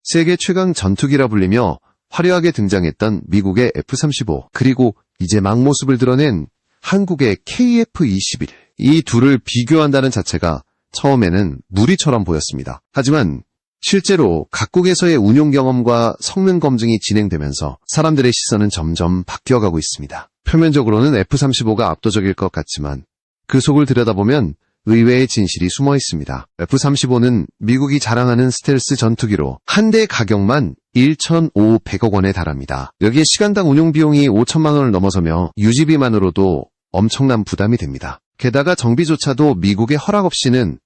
세계 최강 전투기라 불리며 화려하게 등장했던 미국의 F-35, 그리고 이제 막 모습을 드러낸 한국의 KF-21. 이 둘을 비교한다는 자체가 처음에는 무리처럼 보였습니다. 하지만 실제로 각국에서의 운용 경험과 성능 검증이 진행되면서 사람들의 시선은 점점 바뀌어가고 있습니다. 표면적으로는 F-35가 압도적일 것 같지만 그 속을 들여다보면 의외의 진실이 숨어 있습니다. F-35는 미국이 자랑하는 스텔스 전투기로 한 대 가격만 1,500억 원에 달합니다. 여기에 시간당 운용 비용이 5천만 원을 넘어서며 유지비만으로도 엄청난 부담이 됩니다. 게다가 정비조차도 미국의 허락 없이는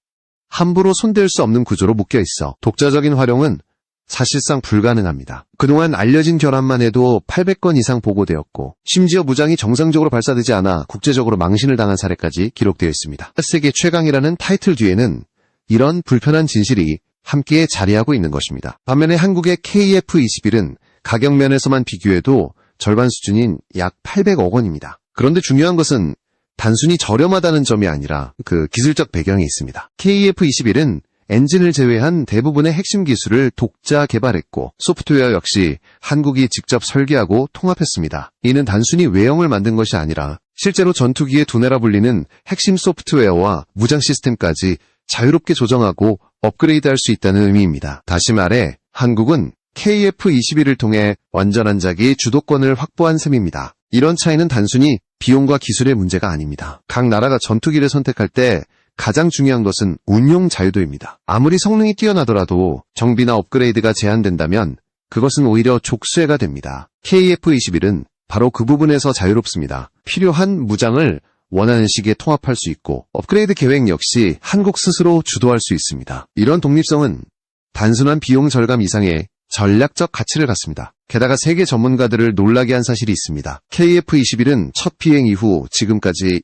함부로 손댈 수 없는 구조로 묶여있어 독자적인 활용은 사실상 불가능합니다. 그동안 알려진 결함만 해도 800건 이상 보고되었고 심지어 무장이 정상적으로 발사되지 않아 국제적으로 망신을 당한 사례까지 기록되어 있습니다. 세계 최강이라는 타이틀 뒤에는 이런 불편한 진실이 함께 자리하고 있는 것입니다. 반면에 한국의 KF-21은 가격 면에서만 비교해도 절반 수준인 약 800억 원입니다. 그런데 중요한 것은 단순히 저렴하다는 점이 아니라 그 기술적 배경이 있습니다. KF-21은 엔진을 제외한 대부분의 핵심 기술을 독자 개발했고 소프트웨어 역시 한국이 직접 설계하고 통합했습니다. 이는 단순히 외형을 만든 것이 아니라 실제로 전투기의 두뇌라 불리는 핵심 소프트웨어와 무장 시스템까지 자유롭게 조정하고 업그레이드할 수 있다는 의미입니다. 다시 말해 한국은 KF-21을 통해 완전한 자기 주도권을 확보한 셈입니다. 이런 차이는 단순히 비용과 기술의 문제가 아닙니다. 각 나라가 전투기를 선택할 때 가장 중요한 것은 운용 자유도입니다. 아무리 성능이 뛰어나더라도 정비나 업그레이드가 제한된다면 그것은 오히려 족쇄가 됩니다. KF-21은 바로 그 부분에서 자유롭습니다. 필요한 무장을 원하는 시기에 통합할 수 있고 업그레이드 계획 역시 한국 스스로 주도할 수 있습니다. 이런 독립성은 단순한 비용 절감 이상의 전략적 가치를 갖습니다. 게다가 세계 전문가들을 놀라게 한 사실이 있습니다. KF-21은 첫 비행 이후 지금까지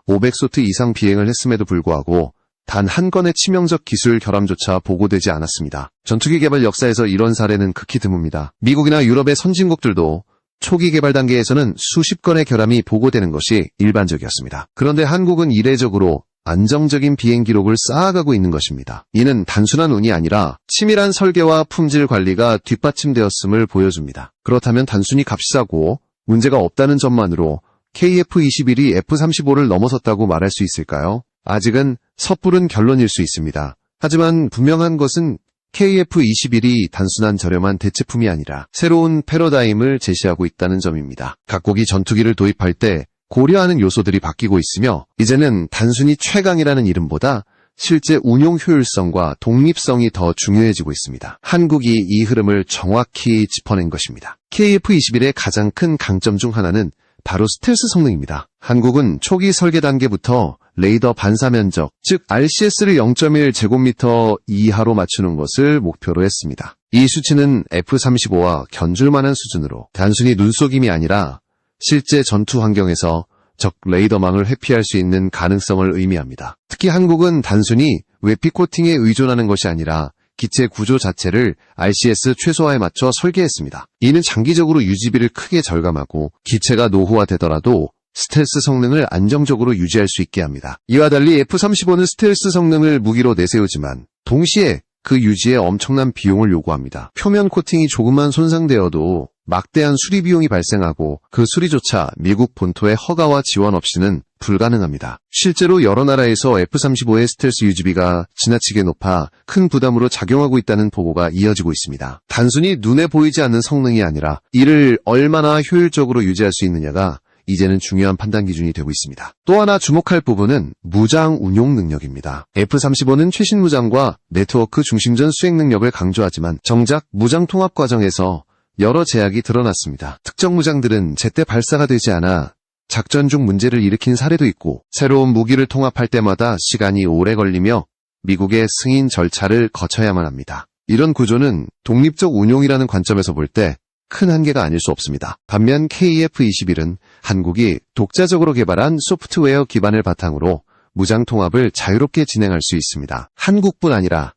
500소트 이상 비행을 했음에도 불구하고 단 한 건의 치명적 기술 결함조차 보고되지 않았습니다. 전투기 개발 역사에서 이런 사례는 극히 드뭅니다. 미국이나 유럽의 선진국들도 초기 개발 단계에서는 수십 건의 결함이 보고되는 것이 일반적이었습니다. 그런데 한국은 이례적으로 안정적인 비행 기록을 쌓아가고 있는 것입니다. 이는 단순한 운이 아니라 치밀한 설계와 품질 관리가 뒷받침되었음을 보여줍니다. 그렇다면 단순히 값이 싸고 문제가 없다는 점만으로 KF-21이 F-35를 넘어섰다고 말할 수 있을까요? 아직은 섣부른 결론일 수 있습니다. 하지만 분명한 것은 KF-21이 단순한 저렴한 대체품이 아니라 새로운 패러다임을 제시하고 있다는 점입니다. 각국이 전투기를 도입할 때 고려하는 요소들이 바뀌고 있으며 이제는 단순히 최강이라는 이름보다 실제 운용 효율성과 독립성이 더 중요해지고 있습니다. 한국이 이 흐름을 정확히 짚어낸 것입니다. KF-21의 가장 큰 강점 중 하나는 바로 스텔스 성능입니다. 한국은 초기 설계 단계부터 레이더 반사 면적, 즉 RCS를 0.1제곱미터 이하로 맞추는 것을 목표로 했습니다. 이 수치는 F-35와 견줄 만한 수준으로 단순히 눈속임이 아니라 실제 전투 환경에서 적 레이더망을 회피할 수 있는 가능성을 의미합니다. 특히 한국은 단순히 외피 코팅에 의존하는 것이 아니라 기체 구조 자체를 RCS 최소화에 맞춰 설계했습니다. 이는 장기적으로 유지비를 크게 절감하고 기체가 노후화되더라도 스텔스 성능을 안정적으로 유지할 수 있게 합니다. 이와 달리 F-35는 스텔스 성능을 무기로 내세우지만 동시에 그 유지에 엄청난 비용을 요구합니다. 표면 코팅이 조금만 손상되어도 막대한 수리 비용이 발생하고 그 수리조차 미국 본토의 허가와 지원 없이는 불가능합니다. 실제로 여러 나라에서 F-35의 스텔스 유지비가 지나치게 높아 큰 부담으로 작용하고 있다는 보고가 이어지고 있습니다. 단순히 눈에 보이지 않는 성능이 아니라 이를 얼마나 효율적으로 유지할 수 있느냐가 이제는 중요한 판단 기준이 되고 있습니다. 또 하나 주목할 부분은 무장 운용 능력입니다. F-35는 최신 무장과 네트워크 중심전 수행 능력을 강조하지만 정작 무장 통합 과정에서 여러 제약이 드러났습니다. 특정 무장들은 제때 발사가 되지 않아 작전 중 문제를 일으킨 사례도 있고 새로운 무기를 통합할 때마다 시간이 오래 걸리며 미국의 승인 절차를 거쳐야만 합니다. 이런 구조는 독립적 운용이라는 관점에서 볼 때 큰 한계가 아닐 수 없습니다. 반면 KF-21은 한국이 독자적으로 개발한 소프트웨어 기반을 바탕으로 무장 통합을 자유롭게 진행할 수 있습니다. 한국뿐 아니라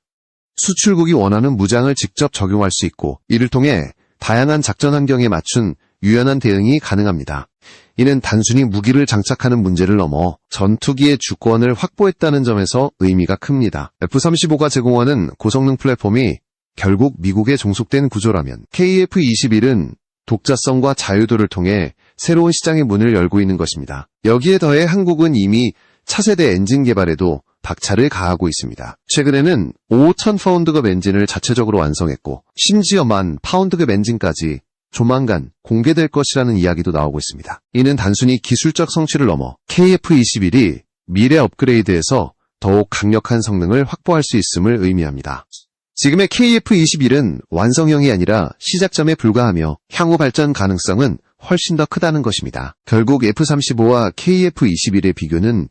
수출국이 원하는 무장을 직접 적용할 수 있고 이를 통해 다양한 작전 환경에 맞춘 유연한 대응이 가능합니다. 이는 단순히 무기를 장착하는 문제를 넘어 전투기의 주권을 확보했다는 점에서 의미가 큽니다. F-35가 제공하는 고성능 플랫폼이 결국 미국에 종속된 구조라면 KF-21은 독자성과 자유도를 통해 새로운 시장의 문을 열고 있는 것입니다. 여기에 더해 한국은 이미 차세대 엔진 개발에도 박차를 가하고 있습니다. 최근에는 5,000파운드급 엔진을 자체적으로 완성했고 심지어 10,000파운드급 엔진까지 조만간 공개될 것이라는 이야기도 나오고 있습니다. 이는 단순히 기술적 성취를 넘어 KF-21이 미래 업그레이드에서 더욱 강력한 성능을 확보할 수 있음을 의미합니다. 지금의 KF-21은 완성형이 아니라 시작점에 불과하며 향후 발전 가능성은 훨씬 더 크다는 것입니다. 결국 F-35와 KF-21의 비교는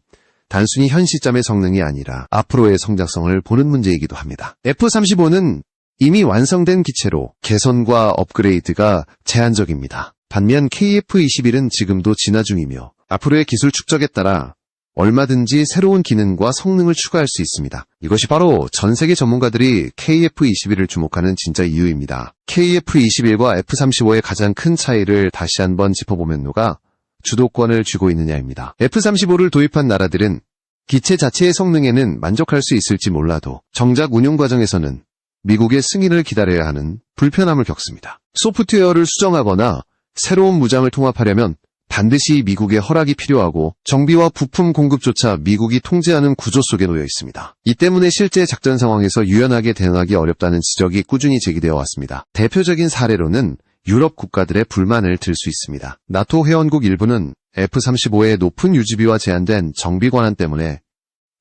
단순히 현 시점의 성능이 아니라 앞으로의 성장성을 보는 문제이기도 합니다. F-35는 이미 완성된 기체로 개선과 업그레이드가 제한적입니다. 반면 KF-21은 지금도 진화 중이며 앞으로의 기술 축적에 따라 얼마든지 새로운 기능과 성능을 추가할 수 있습니다. 이것이 바로 전 세계 전문가들이 KF-21을 주목하는 진짜 이유입니다. KF-21과 F-35의 가장 큰 차이를 다시 한번 짚어보면 누가 주도권을 쥐고 있느냐입니다. F-35를 도입한 나라들은 기체 자체의 성능에는 만족할 수 있을지 몰라도 정작 운용 과정에서는 미국의 승인을 기다려야 하는 불편함을 겪습니다. 소프트웨어를 수정하거나 새로운 무장을 통합하려면 반드시 미국의 허락이 필요하고 정비와 부품 공급조차 미국이 통제하는 구조 속에 놓여 있습니다. 이 때문에 실제 작전 상황에서 유연하게 대응하기 어렵다는 지적이 꾸준히 제기되어 왔습니다. 대표적인 사례로는 유럽 국가들의 불만을 들 수 있습니다. 나토 회원국 일부는 F-35의 높은 유지비와 제한된 정비 권한 때문에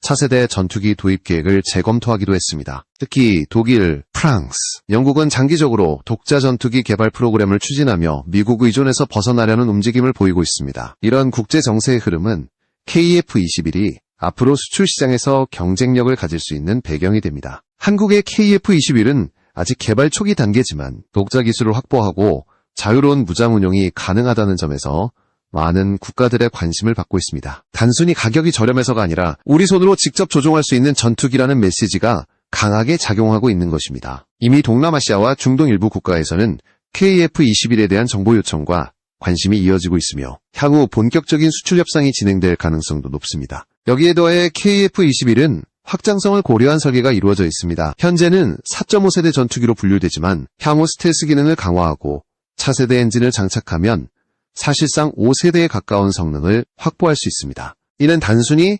차세대 전투기 도입 계획을 재검토하기도 했습니다. 특히 독일, 프랑스, 영국은 장기적으로 독자 전투기 개발 프로그램을 추진하며 미국 의존에서 벗어나려는 움직임을 보이고 있습니다. 이런 국제 정세의 흐름은 KF-21이 앞으로 수출 시장에서 경쟁력을 가질 수 있는 배경이 됩니다. 한국의 KF-21은 아직 개발 초기 단계지만 독자 기술을 확보하고 자유로운 무장 운용이 가능하다는 점에서 많은 국가들의 관심을 받고 있습니다. 단순히 가격이 저렴해서가 아니라 우리 손으로 직접 조종할 수 있는 전투기라는 메시지가 강하게 작용하고 있는 것입니다. 이미 동남아시아와 중동 일부 국가에서는 KF-21에 대한 정보 요청과 관심이 이어지고 있으며 향후 본격적인 수출 협상이 진행될 가능성도 높습니다. 여기에 더해 KF-21은 확장성을 고려한 설계가 이루어져 있습니다. 현재는 4.5세대 전투기로 분류되지만 향후 스텔스 기능을 강화하고 차세대 엔진을 장착하면 사실상 5세대에 가까운 성능을 확보할 수 있습니다. 이는 단순히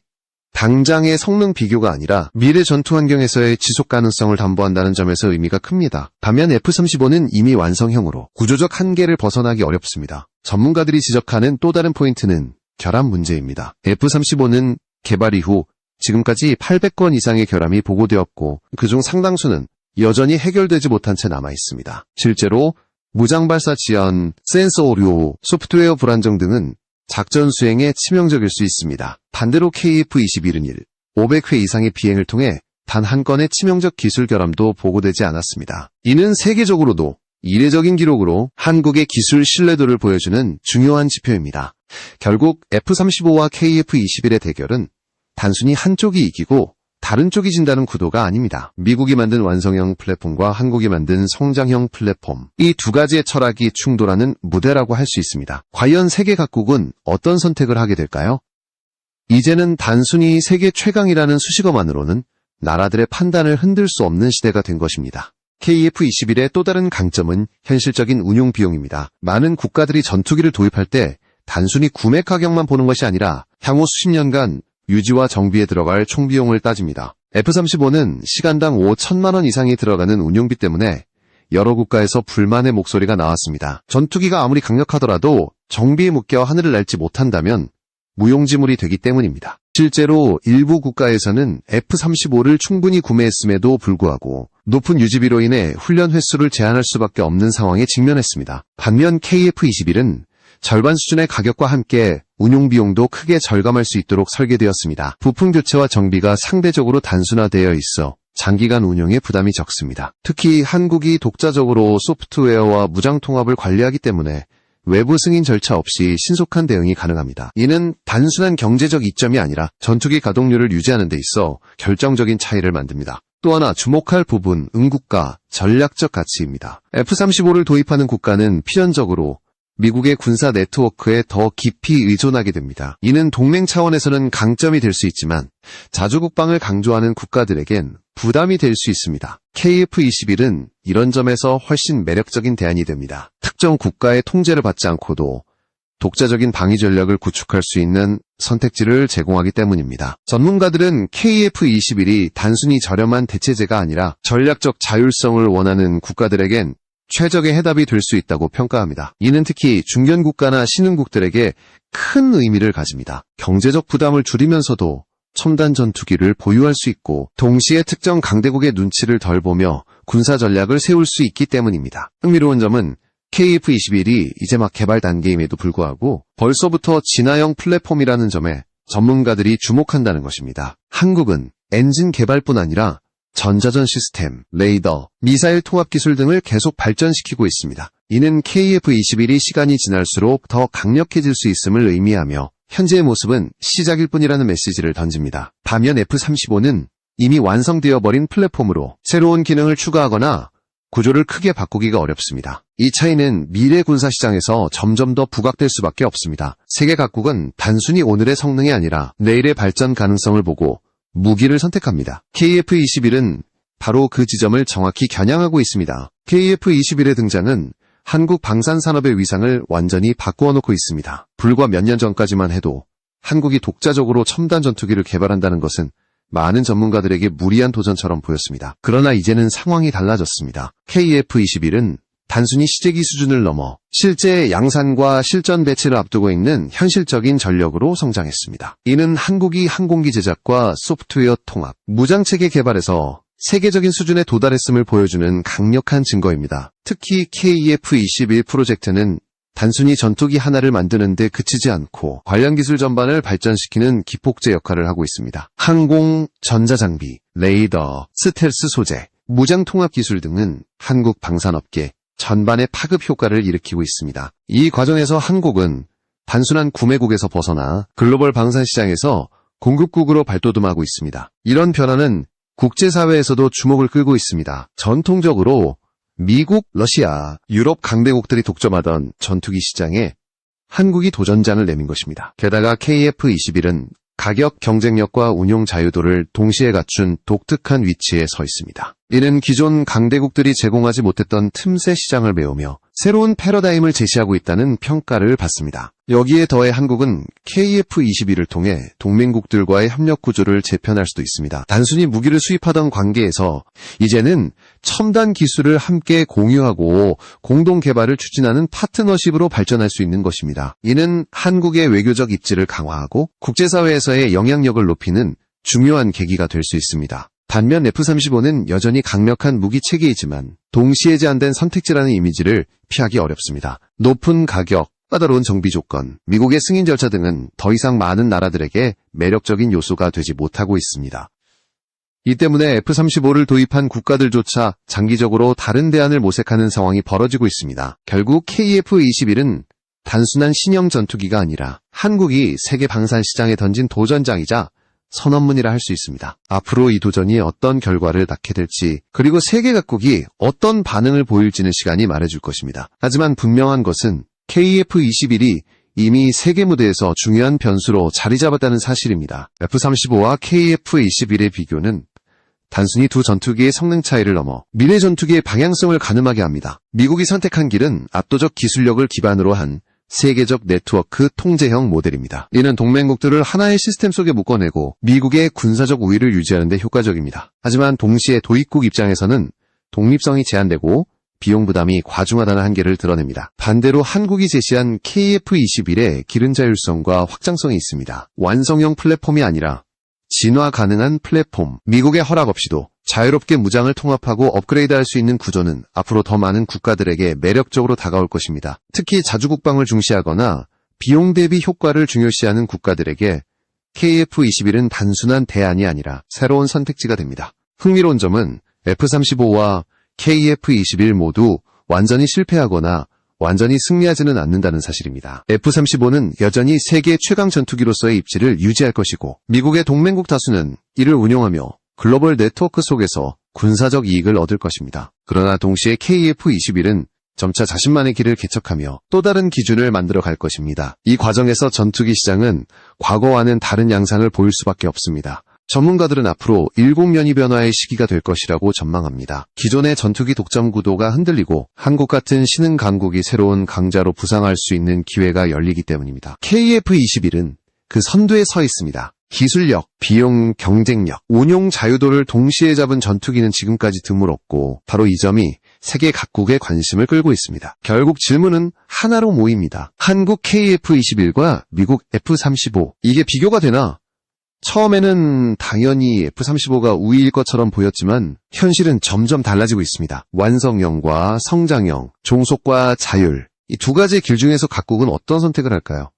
당장의 성능 비교가 아니라 미래 전투 환경에서의 지속 가능성을 담보한다는 점에서 의미가 큽니다. 반면 F-35는 이미 완성형으로 구조적 한계를 벗어나기 어렵습니다. 전문가들이 지적하는 또 다른 포인트는 결함 문제입니다. F-35는 개발 이후 지금까지 800건 이상의 결함이 보고되었고 그중 상당수는 여전히 해결되지 못한 채 남아 있습니다. 실제로 무장 발사 지연, 센서 오류, 소프트웨어 불안정 등은 작전 수행에 치명적일 수 있습니다. 반대로 KF-21은 500회 이상의 비행을 통해 단 한 건의 치명적 기술 결함도 보고되지 않았습니다. 이는 세계적으로도 이례적인 기록으로 한국의 기술 신뢰도를 보여주는 중요한 지표입니다. 결국 F-35와 KF-21의 대결은 단순히 한쪽이 이기고 다른 쪽이 진다는 구도가 아닙니다. 미국이 만든 완성형 플랫폼과 한국이 만든 성장형 플랫폼, 이 두 가지의 철학이 충돌하는 무대라고 할 수 있습니다. 과연 세계 각국은 어떤 선택을 하게 될까요? 이제는 단순히 세계 최강이라는 수식어만으로는 나라들의 판단을 흔들 수 없는 시대가 된 것입니다. KF-21의 또 다른 강점은 현실적인 운용 비용입니다. 많은 국가들이 전투기를 도입할 때 단순히 구매 가격만 보는 것이 아니라 향후 수십 년간 유지와 정비에 들어갈 총비용을 따집니다. F-35는 시간당 5천만 원 이상이 들어가는 운용비 때문에 여러 국가에서 불만의 목소리가 나왔습니다. 전투기가 아무리 강력하더라도 정비에 묶여 하늘을 날지 못한다면 무용지물이 되기 때문입니다. 실제로 일부 국가에서는 F-35를 충분히 구매했음에도 불구하고 높은 유지비로 인해 훈련 횟수를 제한할 수밖에 없는 상황에 직면했습니다. 반면 KF-21은 절반 수준의 가격과 함께 운용 비용도 크게 절감할 수 있도록 설계되었습니다. 부품 교체와 정비가 상대적으로 단순화되어 있어 장기간 운용에 부담이 적습니다. 특히 한국이 독자적으로 소프트웨어와 무장 통합을 관리하기 때문에 외부 승인 절차 없이 신속한 대응이 가능합니다. 이는 단순한 경제적 이점이 아니라 전투기 가동률을 유지하는 데 있어 결정적인 차이를 만듭니다. 또 하나 주목할 부분, 응국가, 전략적 가치입니다. F-35를 도입하는 국가는 필연적으로 미국의 군사 네트워크에 더 깊이 의존하게 됩니다. 이는 동맹 차원에서는 강점이 될 수 있지만 자주국방을 강조하는 국가들에겐 부담이 될 수 있습니다. KF-21은 이런 점에서 훨씬 매력적인 대안이 됩니다. 특정 국가의 통제를 받지 않고도 독자적인 방위 전략을 구축할 수 있는 선택지를 제공하기 때문입니다. 전문가들은 KF-21이 단순히 저렴한 대체제가 아니라 전략적 자율성을 원하는 국가들에겐 최적의 해답이 될 수 있다고 평가합니다. 이는 특히 중견국가나 신흥국들에게 큰 의미를 가집니다. 경제적 부담을 줄이면서도 첨단 전투기를 보유할 수 있고 동시에 특정 강대국의 눈치를 덜 보며 군사 전략을 세울 수 있기 때문입니다. 흥미로운 점은 KF-21이 이제 막 개발 단계임에도 불구하고 벌써부터 진화형 플랫폼이라는 점에 전문가들이 주목한다는 것입니다. 한국은 엔진 개발뿐 아니라 전자전 시스템, 레이더, 미사일 통합 기술 등을 계속 발전시키고 있습니다. 이는 KF-21이 시간이 지날수록 더 강력해질 수 있음을 의미하며 현재의 모습은 시작일 뿐이라는 메시지를 던집니다. 반면 F-35는 이미 완성되어 버린 플랫폼으로 새로운 기능을 추가하거나 구조를 크게 바꾸기가 어렵습니다. 이 차이는 미래 군사 시장에서 점점 더 부각될 수밖에 없습니다. 세계 각국은 단순히 오늘의 성능이 아니라 내일의 발전 가능성을 보고 무기를 선택합니다. KF-21은 바로 그 지점을 정확히 겨냥하고 있습니다. KF-21의 등장은 한국 방산산업의 위상을 완전히 바꾸어 놓고 있습니다. 불과 몇 년 전까지만 해도 한국이 독자적으로 첨단 전투기를 개발한다는 것은 많은 전문가들에게 무리한 도전처럼 보였습니다. 그러나 이제는 상황이 달라졌습니다. KF-21은 단순히 시제기 수준을 넘어 실제 양산과 실전 배치를 앞두고 있는 현실적인 전력으로 성장했습니다. 이는 한국이 항공기 제작과 소프트웨어 통합, 무장체계 개발에서 세계적인 수준에 도달했음을 보여주는 강력한 증거입니다. 특히 KF-21 프로젝트는 단순히 전투기 하나를 만드는 데 그치지 않고 관련 기술 전반을 발전시키는 기폭제 역할을 하고 있습니다. 항공, 전자장비, 레이더, 스텔스 소재, 무장통합 기술 등은 한국 방산업계 전반의 파급 효과를 일으키고 있습니다. 이 과정에서 한국은 단순한 구매국에서 벗어나 글로벌 방산시장에서 공급국으로 발돋움하고 있습니다. 이런 변화는 국제사회에서도 주목을 끌고 있습니다. 전통적으로 미국, 러시아, 유럽 강대국들이 독점하던 전투기 시장에 한국이 도전장을 내민 것입니다. 게다가 KF-21은 가격 경쟁력과 운용 자유도를 동시에 갖춘 독특한 위치에 서 있습니다. 이는 기존 강대국들이 제공하지 못했던 틈새 시장을 메우며 새로운 패러다임을 제시하고 있다는 평가를 받습니다. 여기에 더해 한국은 KF-21을 통해 동맹국들과의 협력 구조를 재편할 수도 있습니다. 단순히 무기를 수입하던 관계에서 이제는 첨단 기술을 함께 공유하고 공동 개발을 추진하는 파트너십으로 발전할 수 있는 것입니다. 이는 한국의 외교적 입지를 강화하고 국제사회에서의 영향력을 높이는 중요한 계기가 될 수 있습니다. 반면 F-35는 여전히 강력한 무기 체계이지만 동시에 제한된 선택지라는 이미지를 피하기 어렵습니다. 높은 가격, 까다로운 정비 조건, 미국의 승인 절차 등은 더 이상 많은 나라들에게 매력적인 요소가 되지 못하고 있습니다. 이 때문에 F-35를 도입한 국가들조차 장기적으로 다른 대안을 모색하는 상황이 벌어지고 있습니다. 결국 KF-21은 단순한 신형 전투기가 아니라 한국이 세계 방산 시장에 던진 도전장이자 선언문이라 할 수 있습니다. 앞으로 이 도전이 어떤 결과를 낳게 될지, 그리고 세계 각국이 어떤 반응을 보일지는 시간이 말해줄 것입니다. 하지만 분명한 것은 KF-21이 이미 세계 무대에서 중요한 변수로 자리 잡았다는 사실입니다. F-35와 KF-21의 비교는 단순히 두 전투기의 성능 차이를 넘어 미래 전투기의 방향성을 가늠하게 합니다. 미국이 선택한 길은 압도적 기술력을 기반으로 한 세계적 네트워크 통제형 모델입니다. 이는 동맹국들을 하나의 시스템 속에 묶어내고 미국의 군사적 우위를 유지하는 데 효과적입니다. 하지만 동시에 도입국 입장에서는 독립성이 제한되고 비용 부담이 과중하다는 한계를 드러냅니다. 반대로 한국이 제시한 KF-21의 기능 자율성과 확장성이 있습니다. 완성형 플랫폼이 아니라 진화 가능한 플랫폼, 미국의 허락 없이도 자유롭게 무장을 통합하고 업그레이드할 수 있는 구조는 앞으로 더 많은 국가들에게 매력적으로 다가올 것입니다. 특히 자주국방을 중시하거나 비용 대비 효과를 중요시하는 국가들에게 KF-21은 단순한 대안이 아니라 새로운 선택지가 됩니다. 흥미로운 점은 F-35와 KF-21 모두 완전히 실패하거나 완전히 승리하지는 않는다는 사실입니다. F-35는 여전히 세계 최강 전투기로서의 입지를 유지할 것이고 미국의 동맹국 다수는 이를 운용하며 글로벌 네트워크 속에서 군사적 이익을 얻을 것입니다. 그러나 동시에 KF-21은 점차 자신만의 길을 개척하며 또 다른 기준을 만들어 갈 것입니다. 이 과정에서 전투기 시장은 과거와는 다른 양상을 보일 수밖에 없습니다. 전문가들은 앞으로 일국연이 변화의 시기가 될 것이라고 전망합니다. 기존의 전투기 독점 구도가 흔들리고 한국 같은 신흥 강국이 새로운 강자로 부상할 수 있는 기회가 열리기 때문입니다. KF-21은 그 선두에 서 있습니다. 기술력, 비용, 경쟁력, 운용 자유도를 동시에 잡은 전투기는 지금까지 드물었고 바로 이 점이 세계 각국의 관심을 끌고 있습니다. 결국 질문은 하나로 모입니다. 한국 KF-21과 미국 F-35 이게 비교가 되나? 처음에는 당연히 F-35가 우위일 것처럼 보였지만 현실은 점점 달라지고 있습니다. 완성형과 성장형, 종속과 자율 이 두 가지의 길 중에서 각국은 어떤 선택을 할까요?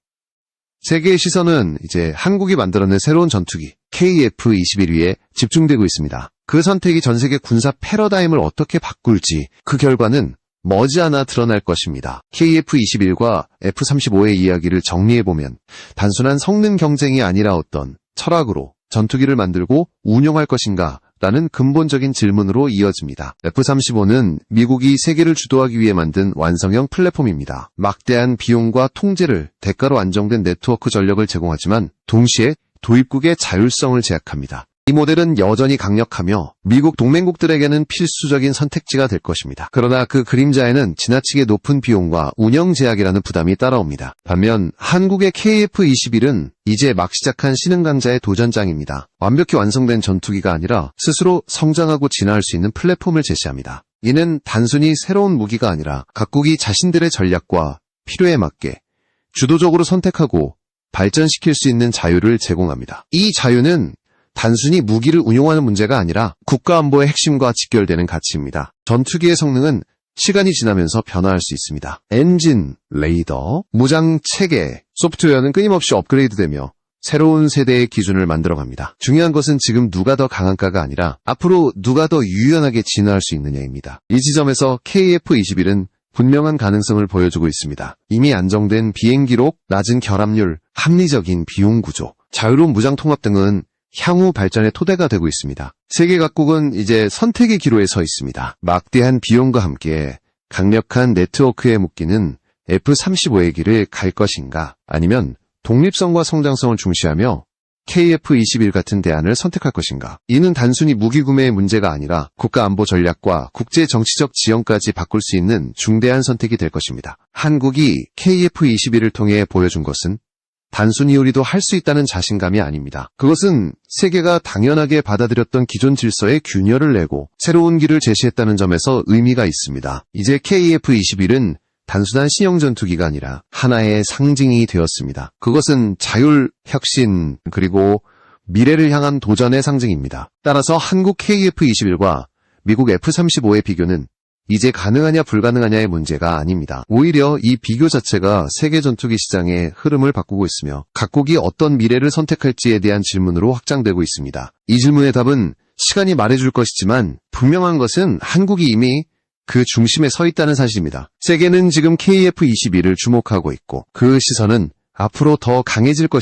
세계의 시선은 이제 한국이 만들어낸 새로운 전투기 KF-21 위에 집중되고 있습니다. 그 선택이 전 세계 군사 패러다임을 어떻게 바꿀지 그 결과는 머지않아 드러날 것입니다. KF-21과 F-35의 이야기를 정리해보면 단순한 성능 경쟁이 아니라 어떤 철학으로 전투기를 만들고 운용할 것인가 라는 근본적인 질문으로 이어집니다. F-35는 미국이 세계를 주도하기 위해 만든 완성형 플랫폼입니다. 막대한 비용과 통제를 대가로 안정된 네트워크 전력을 제공하지만 동시에 도입국의 자율성을 제약합니다. 이 모델은 여전히 강력하며 미국 동맹국들에게는 필수적인 선택지가 될 것입니다. 그러나 그 그림자에는 지나치게 높은 비용과 운영 제약이라는 부담이 따라옵니다. 반면 한국의 KF-21은 이제 막 시작한 신흥 강자의 도전장입니다. 완벽히 완성된 전투기가 아니라 스스로 성장하고 진화할 수 있는 플랫폼을 제시합니다. 이는 단순히 새로운 무기가 아니라 각국이 자신들의 전략과 필요에 맞게 주도적으로 선택하고 발전시킬 수 있는 자유를 제공합니다. 이 자유는 단순히 무기를 운용하는 문제가 아니라 국가안보의 핵심과 직결되는 가치입니다. 전투기의 성능은 시간이 지나면서 변화할 수 있습니다. 엔진, 레이더, 무장 체계, 소프트웨어는 끊임없이 업그레이드되며 새로운 세대의 기준을 만들어갑니다. 중요한 것은 지금 누가 더 강한가가 아니라 앞으로 누가 더 유연하게 진화할 수 있느냐입니다. 이 지점에서 KF-21은 분명한 가능성을 보여주고 있습니다. 이미 안정된 비행 기록, 낮은 결함률, 합리적인 비용 구조, 자유로운 무장 통합 등은 향후 발전의 토대가 되고 있습니다. 세계 각국은 이제 선택의 기로에 서 있습니다. 막대한 비용과 함께 강력한 네트워크에 묶이는 F-35의 길을 갈 것인가 아니면 독립성과 성장성을 중시하며 KF-21 같은 대안을 선택할 것인가. 이는 단순히 무기 구매의 문제가 아니라 국가안보 전략과 국제 정치적 지형까지 바꿀 수 있는 중대한 선택이 될 것입니다. 한국이 KF-21을 통해 보여준 것은 단순히 우리도 할 수 있다는 자신감이 아닙니다. 그것은 세계가 당연하게 받아들였던 기존 질서에 균열을 내고 새로운 길을 제시했다는 점에서 의미가 있습니다. 이제 KF-21은 단순한 신형 전투기가 아니라 하나의 상징이 되었습니다. 그것은 자율, 혁신, 그리고 미래를 향한 도전의 상징입니다. 따라서 한국 KF-21과 미국 F-35의 비교는 이제 가능하냐 불가능하냐의 문제가 아닙니다. 오히려 이 비교 자체가 세계 전투기 시장의 흐름을 바꾸고 있으며 각국이 어떤 미래를 선택할지에 대한 질문으로 확장되고 있습니다. 이 질문의 답은 시간이 말해줄 것이지만 분명한 것은 한국이 이미 그 중심에 서 있다는 사실입니다. 세계는 지금 KF-21을 주목하고 있고 그 시선은 앞으로 더 강해질 것입니다.